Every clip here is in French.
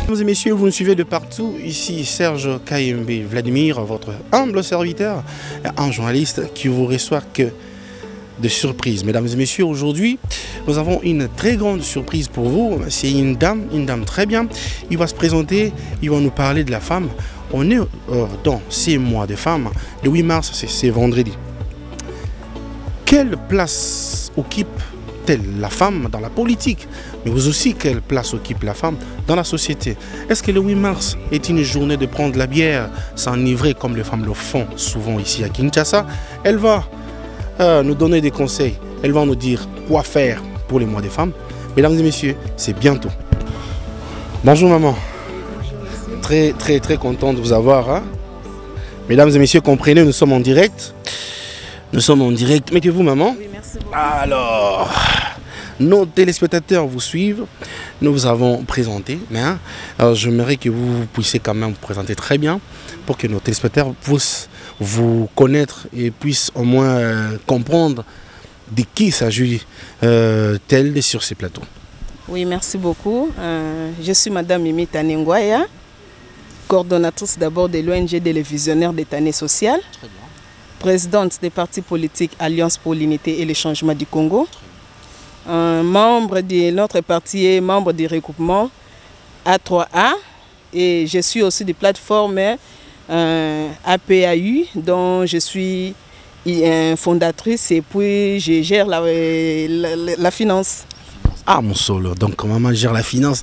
Mesdames et messieurs, vous nous suivez de partout. Ici Serge KMB Vladimir, votre humble serviteur, un journaliste qui vous reçoit que de surprises. Mesdames et messieurs, aujourd'hui, nous avons une très grande surprise pour vous. C'est une dame très bien. Il va se présenter, il va nous parler de la femme. On est dans ces mois de femmes. Le 8 mars, c'est vendredi. Quelle place occupe-t-elle la femme dans la politique, mais aussi quelle place occupe la femme dans la société? Est-ce que le 8 mars est une journée de prendre la bière, s'enivrer comme les femmes le font souvent ici à Kinshasa? Elle va nous donner des conseils, elle va nous dire quoi faire pour les mois des femmes. Mesdames et messieurs, c'est bientôt. Bonjour maman. Très content de vous avoir. Hein? Mesdames et messieurs, comprenez, nous sommes en direct. Nous sommes en direct. Mettez-vous maman. Oui, merci beaucoup. Alors, nos téléspectateurs vous suivent. Nous vous avons présenté. Mais j'aimerais que vous puissiez quand même vous présenter très bien pour que nos téléspectateurs puissent vous connaître et puissent au moins comprendre de qui s'agit-elle sur ces plateaux. Oui, merci beaucoup. Je suis Madame Mimi Tanengwaya, coordonnatrice d'abord de l'ONG des Visionnaires des Tannées Sociales, présidente des partis politiques Alliance pour l'unité et le changement du Congo, membre de notre parti et membre du regroupement A3A, et je suis aussi des plateformes APAU dont je suis fondatrice et puis je gère la finance. Ah mon solo, donc maman gère la finance.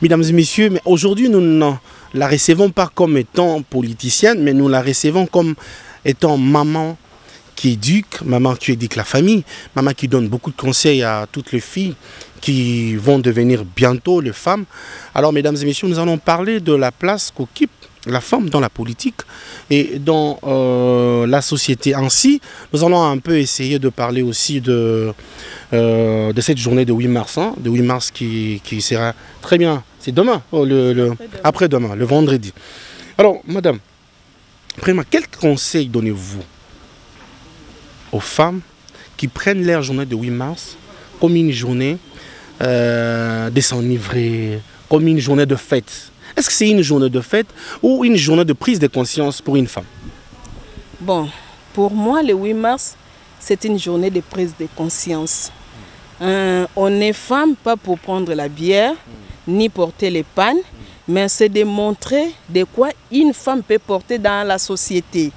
Mesdames et messieurs, mais aujourd'hui nous ne la recevons pas comme étant politicienne, mais nous la recevons comme étant maman qui éduque la famille, maman qui donne beaucoup de conseils à toutes les filles qui vont devenir bientôt les femmes. Alors mesdames et messieurs, nous allons parler de la place qu'occupe la femme dans la politique et dans la société ainsi. Nous allons un peu essayer de parler aussi de cette journée de 8 mars, hein, de 8 mars qui sera très bien. C'est demain, après-demain, le vendredi. Alors, madame, vraiment, quel conseil donnez-vous aux femmes qui prennent leur journée de 8 mars comme une journée de s'enivrer, comme une journée de fête? Est-ce que c'est une journée de fête ou une journée de prise de conscience pour une femme? Bon, pour moi, le 8 mars, c'est une journée de prise de conscience. On est femme pas pour prendre la bière, ni porter les pannes, mais c'est de montrer de quoi une femme peut porter dans la société.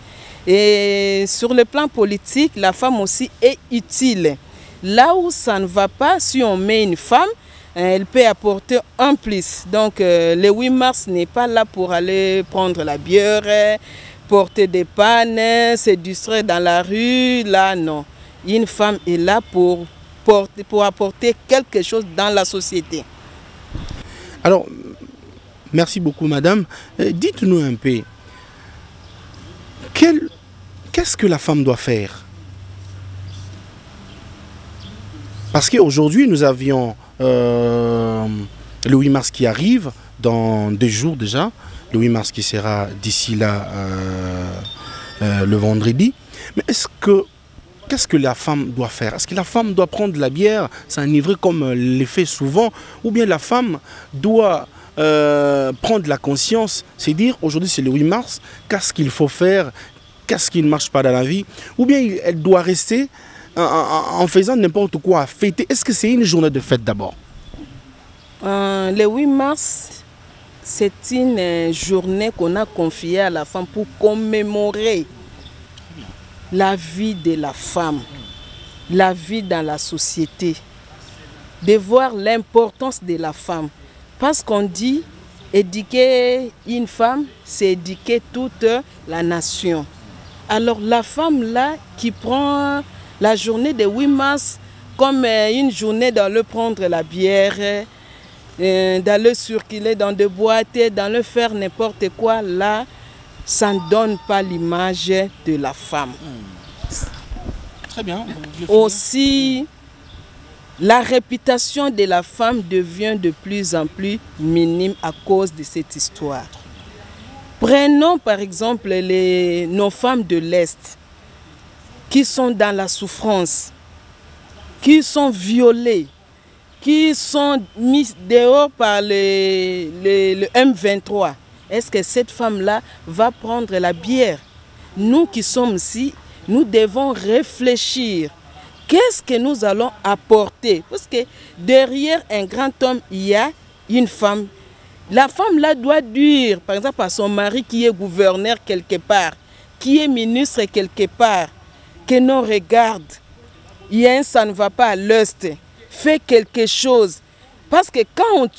Et sur le plan politique, la femme aussi est utile. Là où ça ne va pas, si on met une femme, elle peut apporter un plus. Donc le 8 mars n'est pas là pour aller prendre la bière, porter des pannes, se distraire dans la rue. Là, non. Une femme est là pour apporter quelque chose dans la société. Alors, merci beaucoup madame. Dites-nous un peu, qu'est-ce que la femme doit faire? Parce qu'aujourd'hui, nous avions le 8 mars qui arrive, dans 2 jours déjà. Le 8 mars qui sera d'ici là le vendredi. Mais qu'est-ce que la femme doit faire? Est-ce que la femme doit prendre de la bière, s'enivrer comme elle le fait souvent? Ou bien la femme doit prendre la conscience, c'est dire aujourd'hui c'est le 8 mars, qu'est-ce qu'il faut faire, qu'est-ce qui ne marche pas dans la vie? Ou bien elle doit rester en faisant n'importe quoi à fêter? Est-ce que c'est une journée de fête d'abord? Le 8 mars, c'est une journée qu'on a confiée à la femme pour commémorer la vie de la femme, la vie dans la société, de voir l'importance de la femme. Parce qu'on dit, éduquer une femme, c'est éduquer toute la nation. Alors la femme là qui prend la journée de 8 mars comme une journée d'aller prendre la bière, d'aller circuler dans des boîtes, d'aller faire n'importe quoi, là, ça ne donne pas l'image de la femme. Très bien. Aussi, la réputation de la femme devient de plus en plus minime à cause de cette histoire. Prenons par exemple nos femmes de l'Est qui sont dans la souffrance, qui sont violées, qui sont mis dehors par le M23. Est-ce que cette femme-là va prendre la bière? Nous qui sommes ici, nous devons réfléchir. Qu'est-ce que nous allons apporter? Parce que derrière un grand homme, il y a une femme. La femme-là doit dire, par exemple, à son mari qui est gouverneur quelque part, qui est ministre quelque part, que non, regarde, ça ne va pas à l'est. Fais quelque chose. Parce que quand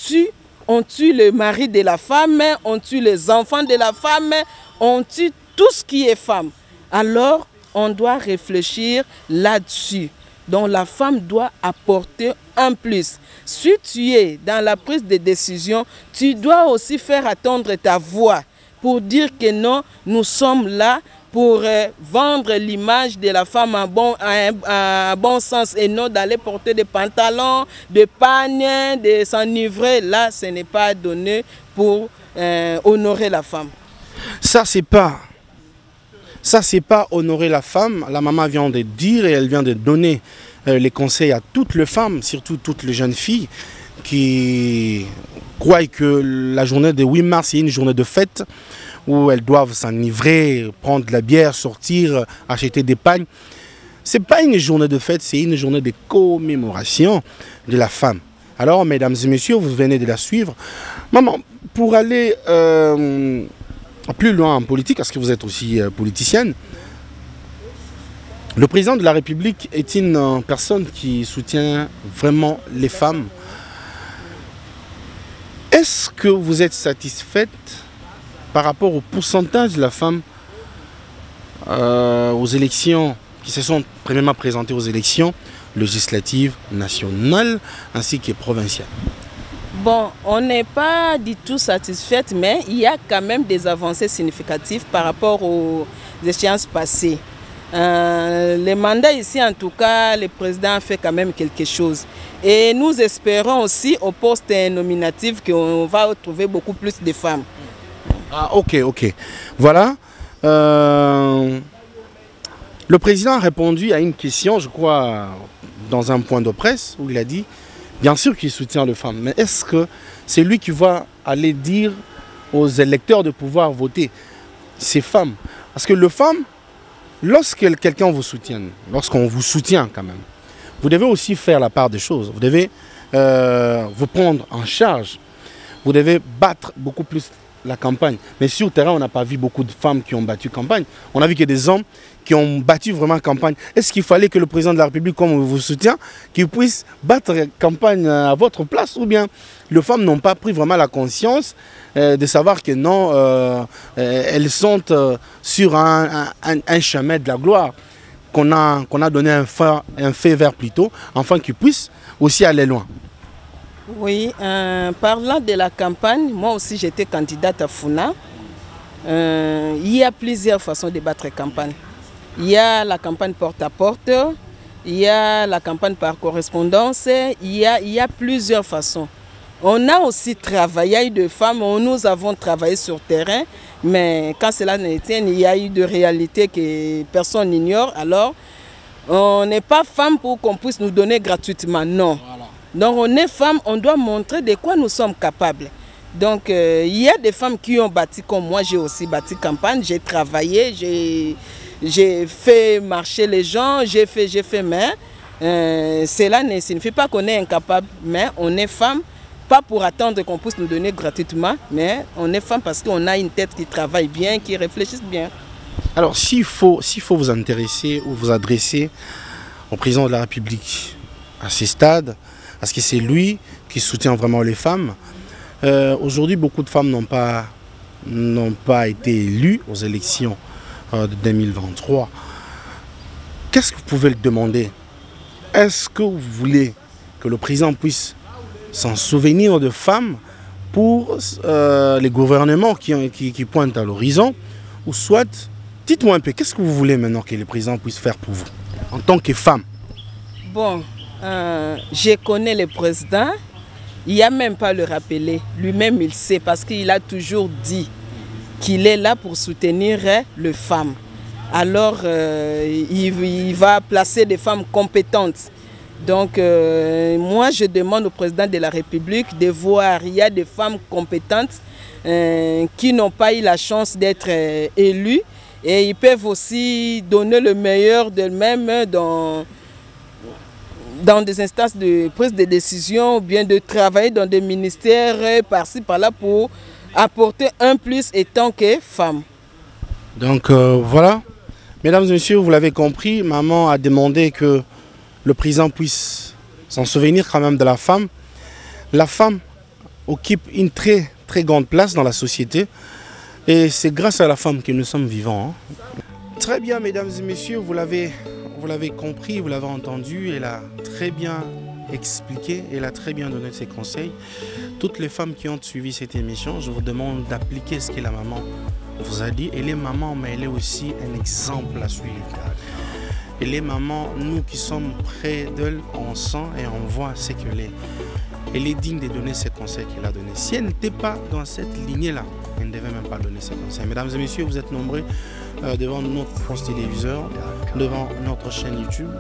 on tue le mari de la femme, on tue les enfants de la femme, on tue tout ce qui est femme. Alors, on doit réfléchir là-dessus. Donc, la femme doit apporter un plus. Si tu es dans la prise de décision, tu dois aussi faire attendre ta voix pour dire que non, nous sommes là pour vendre l'image de la femme à bon sens et non d'aller porter des pantalons, des pagnes, de s'enivrer. Là, ce n'est pas donné pour honorer la femme. Ça, c'est pas honorer la femme. La maman vient de dire et elle vient de donner les conseils à toutes les femmes, surtout toutes les jeunes filles qui croient que la journée de 8 mars est une journée de fête où elles doivent s'enivrer, prendre de la bière, sortir, acheter des pagnes. Ce n'est pas une journée de fête, c'est une journée de commémoration de la femme. Alors, mesdames et messieurs, vous venez de la suivre. Maman, pour aller plus loin en politique, parce que vous êtes aussi politicienne, le président de la République est une personne qui soutient vraiment les femmes. Est-ce que vous êtes satisfaite par rapport au pourcentage de la femme aux élections, qui se sont premièrement présentées aux élections législatives, nationales ainsi que provinciales? Bon, on n'est pas du tout satisfaite, mais il y a quand même des avancées significatives par rapport aux échéances passées. Les mandats ici, en tout cas, le président a fait quand même quelque chose. Et nous espérons aussi au poste nominatif qu'on va trouver beaucoup plus de femmes. Ah, ok. Voilà. Le président a répondu à une question, je crois, dans un point de presse, où il a dit, bien sûr qu'il soutient les femmes, mais est-ce que c'est lui qui va aller dire aux électeurs de pouvoir voter ces femmes? Parce que les femmes, lorsque quelqu'un vous soutient, lorsqu'on vous soutient quand même, vous devez aussi faire la part des choses. Vous devez vous prendre en charge. Vous devez battre beaucoup plus la campagne. Mais sur le terrain, on n'a pas vu beaucoup de femmes qui ont battu campagne. On a vu que des hommes qui ont battu vraiment campagne. Est-ce qu'il fallait que le président de la République, comme vous soutient, qu'il puisse battre campagne à votre place? Ou bien les femmes n'ont pas pris vraiment la conscience de savoir que non, elles sont sur un chemin de la gloire qu'on a donné un fait vert plutôt, afin qu'ils puissent aussi aller loin? Oui, parlant de la campagne, moi aussi j'étais candidate à Funa. Il y a plusieurs façons de battre campagne. Il y a la campagne porte-à-porte, il y a la campagne par correspondance, il y a plusieurs façons. On a aussi travaillé, il y a eu des femmes, nous avons travaillé sur terrain, mais quand cela n'était, il y a eu de réalités que personne n'ignore. Alors, on n'est pas femme pour qu'on puisse nous donner gratuitement, non. Voilà. Donc on est femme, on doit montrer de quoi nous sommes capables. Donc il y a des femmes qui ont bâti comme moi, j'ai aussi bâti campagne, j'ai travaillé, j'ai fait marcher les gens, j'ai fait, mais cela ne signifie pas qu'on est incapable, mais on est femme, pas pour attendre qu'on puisse nous donner gratuitement, mais on est femme parce qu'on a une tête qui travaille bien, qui réfléchit bien. Alors s'il faut vous intéresser ou vous adresser au président de la République à ce stade, parce que c'est lui qui soutient vraiment les femmes. Aujourd'hui, beaucoup de femmes n'ont pas été élues aux élections de 2023. Qu'est-ce que vous pouvez le demander? Est-ce que vous voulez que le président puisse s'en souvenir de femmes pour les gouvernements qui pointent à l'horizon? Ou soit, dites-moi un peu, qu'est-ce que vous voulez maintenant que le président puisse faire pour vous, en tant que femme? Bon. Je connais le président, il n'y a même pas à le rappeler, lui-même il sait parce qu'il a toujours dit qu'il est là pour soutenir les femmes. Alors il va placer des femmes compétentes Donc, moi, je demande au président de la République de voir, il y a des femmes compétentes qui n'ont pas eu la chance d'être élues et ils peuvent aussi donner le meilleur d'elles-mêmes dans des instances de prise de décision ou bien de travailler dans des ministères par-ci, par-là pour apporter un plus étant que femme. Donc voilà, mesdames et messieurs, vous l'avez compris, maman a demandé que le président puisse s'en souvenir quand même de la femme. La femme occupe une très grande place dans la société et c'est grâce à la femme que nous sommes vivants. Très bien, mesdames et messieurs, vous l'avez compris, vous l'avez entendu, elle a très bien expliqué, elle a très bien donné ses conseils. Toutes les femmes qui ont suivi cette émission, je vous demande d'appliquer ce que la maman vous a dit. Elle est maman, mais elle est aussi un exemple à suivre. Elle est maman, nous qui sommes près d'elle, on sent et on voit ce qu'elle est. Elle est digne de donner ses conseils qu'elle a donnés. Si elle n'était pas dans cette lignée-là, elle ne devait même pas donner ses conseils. Mesdames et messieurs, vous êtes nombreux devant notre poste téléviseur, devant notre chaîne YouTube.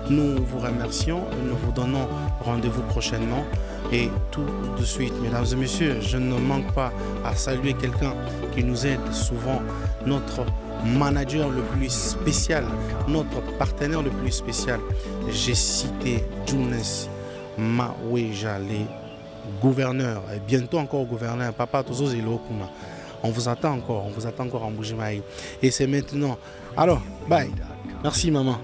Nous vous remercions, nous vous donnons rendez-vous prochainement et tout de suite. Mesdames et messieurs, je ne manque pas à saluer quelqu'un qui nous aide souvent, notre manager le plus spécial, notre partenaire le plus spécial. J'ai cité Younes Mawejale, gouverneur, et bientôt encore gouverneur, Papa Tozo Zilokuma. On vous attend encore en Bujimaï. Et c'est maintenant. Alors, bye. Merci maman.